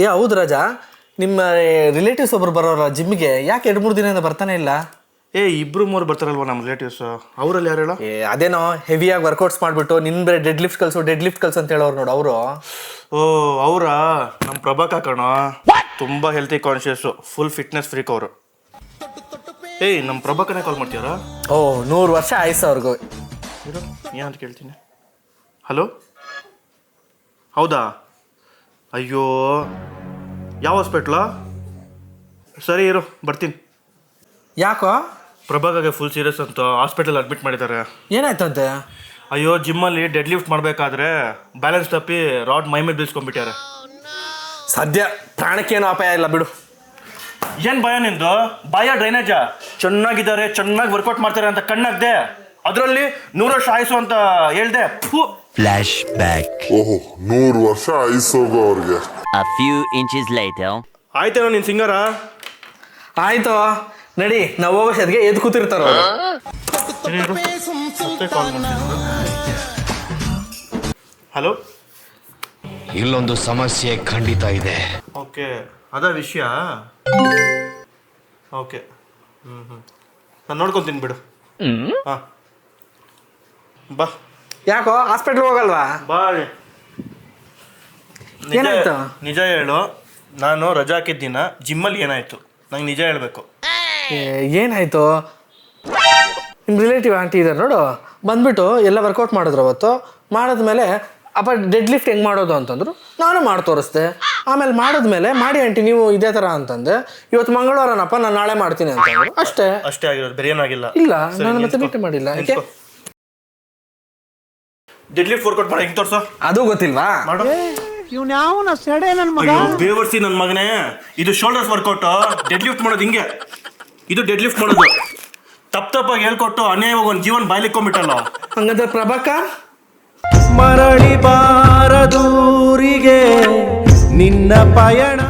ಏ ಹೌದು ರಾಜಾ, ನಿಮ್ಮ ರಿಲೇಟಿವ್ಸ್ ಒಬ್ರು ಬರೋರ ಜಿಮ್ಗೆ, ಯಾಕೆ 2-3 ದಿನದಿಂದ ಬರ್ತಾನೆ ಇಲ್ಲ? ಇಬ್ರು ಮೂರು ಬರ್ತಾರಲ್ವ ನಮ್ಮ ರಿಲೇಟಿವ್ಸ್, ಅವರಲ್ಲಿ ಯಾರು ಹೇಳೋ? ಅದೇನೋ ಹೆವಿಯಾಗಿ ವರ್ಕೌಟ್ಸ್ ಮಾಡಿಬಿಟ್ಟು ನಿನ್ನ ಬೇರೆ ಡೆಡ್ ಲಿಫ್ಟ್ ಕಲ್ಸು ಅಂತ ಹೇಳೋರು ನೋಡು ಅವರು. ಅವರಾ? ನಮ್ಮ ಪ್ರಭಾಕ ಕಣೋ, ತುಂಬ ಹೆಲ್ತಿ ಕಾನ್ಶಿಯಸ್ಸು, ಫುಲ್ ಫಿಟ್ನೆಸ್ ಫ್ರೀಕ್ ಅವರು. ನಮ್ಮ ಪ್ರಭಾಕನೇ ಕಾಲ್ ಮಾಡ್ತೀಯಾರಾ? 100 ವರ್ಷ ಆಯ್ಸು ಅವ್ರಿಗೂ. ಏನಂತ ಕೇಳ್ತೀನಿ. ಹಲೋ, ಹೌದಾ? ಅಯ್ಯೋ, ಯಾವ ಹಾಸ್ಪಿಟ್ಲಾ? ಸರಿ ಇರು, ಬರ್ತೀನಿ. ಯಾಕೋ? ಪ್ರಭಾಗೆ ಫುಲ್ ಸೀರಿಯಸ್ ಅಂತ ಹಾಸ್ಪಿಟಲ್ ಅಡ್ಮಿಟ್ ಮಾಡಿದ್ದಾರೆ. ಏನಾಯ್ತಂತೆ? ಅಯ್ಯೋ, ಜಿಮ್ಮಲ್ಲಿ ಡೆಡ್ ಲಿಫ್ಟ್ ಮಾಡಬೇಕಾದ್ರೆ ಬ್ಯಾಲೆನ್ಸ್ ತಪ್ಪಿ ರಾಡ್ ಮೈ ಮೇಲೆ ಬೀಳ್ಸ್ಕೊಂಡ್ಬಿಟ್ಟಾರೆ. ಸದ್ಯ ಪ್ರಾಣಕ್ಕೇನು ಅಪಾಯ ಇಲ್ಲ ಬಿಡು. ಏನು ಭಯ ನಿಂದು? ಭಯ ಡ್ರೈನೇಜಾ? ಚೆನ್ನಾಗಿದ್ದಾರೆ, ಚೆನ್ನಾಗಿ ವರ್ಕೌಟ್ ಮಾಡ್ತಾರೆ ಅಂತ ಕಣ್ಣಾಗ್ದೆ, ಅದರಲ್ಲಿ 100 ವರ್ಷ ಆಯ್ಸು ಅಂತ ಹೇಳ್ದೆ. Flash back. 100 ವರ್ಷ ಆಯ್ಸೋಗೋ ಅವ್ರಿಗೆ. A few inches later. ಆಯ್ತೇನೋ ನಿನ್ ಸಿಂಗರ? ಆಯ್ತು ನಡಿ, ನಾವು ಹೋಗೋ ಶೆದ್ಗೆ ಎದ್ದು ಕೂತಿರ್ತಾರ. ಹಲೋ, ಇಲ್ಲೊಂದು ಸಮಸ್ಯೆ ಖಂಡಿತ ಇದೆ. ಓಕೆ, ಅದ ವಿಷಯ. ಓಕೆ, ನಾನು ನೋಡ್ಕೊತೀನಿ ಬಿಡು. ಹಾಂ, ಬಾ. ಯಾಕೋ ಹಾಸ್ಪಿಟ್ಲ್ ಹೋಗಲ್ವಾ? ಬಾ. ಏನಾಯ್ತು? ನಿಜ ಹೇಳು, ನಾನು ರಜಾ ಹಾಕಿದ್ದಿನ ಜಿಮ್ಮಲ್ಲಿ ಏನಾಯ್ತು ನಂಗೆ ನಿಜ ಹೇಳಬೇಕು. ಏನಾಯ್ತು? ನಿಮ್ಮ ರಿಲೇಟಿವ್ ಆಂಟಿ ಇದ್ದಾರೆ ನೋಡು, ಬಂದ್ಬಿಟ್ಟು ಎಲ್ಲ ವರ್ಕೌಟ್ ಮಾಡಿದ್ರು. ಅವತ್ತು ಮಾಡಿದ್ಮೇಲೆ ಅಪ್ಪ ಡೆಡ್ ಲಿಫ್ಟ್ ಹೆಂಗೆ ಮಾಡೋದು ಅಂತಂದ್ರು. ನಾನು ಮಾಡಿ ತೋರಿಸ್ದೆ. ಆಮೇಲೆ ಮಾಡಿದ್ಮೇಲೆ ಮಾಡಿ ಆಂಟಿ ನೀವು ಇದೇ ಥರ ಅಂತಂದೆ. ಇವತ್ತು ಮಂಗಳವಾರನಪ್ಪ, ನಾನು ನಾಳೆ ಮಾಡ್ತೀನಿ ಅಂತಂದ್ರು. ಅಷ್ಟೇ ಆಗಿರೋದು, ಬೇರೆ ಏನಾಗಿಲ್ಲ. ಇಲ್ಲ, ನಾನು ಮತ್ತೆ ಭೇಟಿ ಮಾಡಿಲ್ಲ. ಯಾಕೆ? ಡೆಡ್ ಲಿಫ್ಟ್ ವರ್ಕೌಟ್ ಮಾಡಿ ಹೆಂಗೆ ತೋರ್ಸೋ? ಅದು ಗೊತ್ತಿಲ್ವಾ? ಮಾಡು. ಬೇವರ್ಸಿ ನನ್ನ ಮಗನೇ, ಇದು ಶೋಲ್ಡರ್ಸ್ ವರ್ಕೌಟ್. ಡೆಡ್ ಲಿಫ್ಟ್ ಮಾಡೋದು ಹಿಂಗೆ, ಇದು ಡೆಡ್ ಲಿಫ್ಟ್ ಮಾಡೋದು. ತಪ್ಪಾಗಿ ಹೇಳ್ಕೊಟ್ಟು ಅನ್ಯಾಯವಾಗಿ ಒಂದು ಜೀವನ ಬಾಯ್ಲಿಕ್ಕೊಂಡ್ಬಿಟ್ಟಲ್ಲ. ಹಂಗಂದ್ರೆ ಪ್ರಭಾಕ ಮರಳಿ ಬಾರದೂರಿಗೆ ನಿನ್ನ ಪಯಣ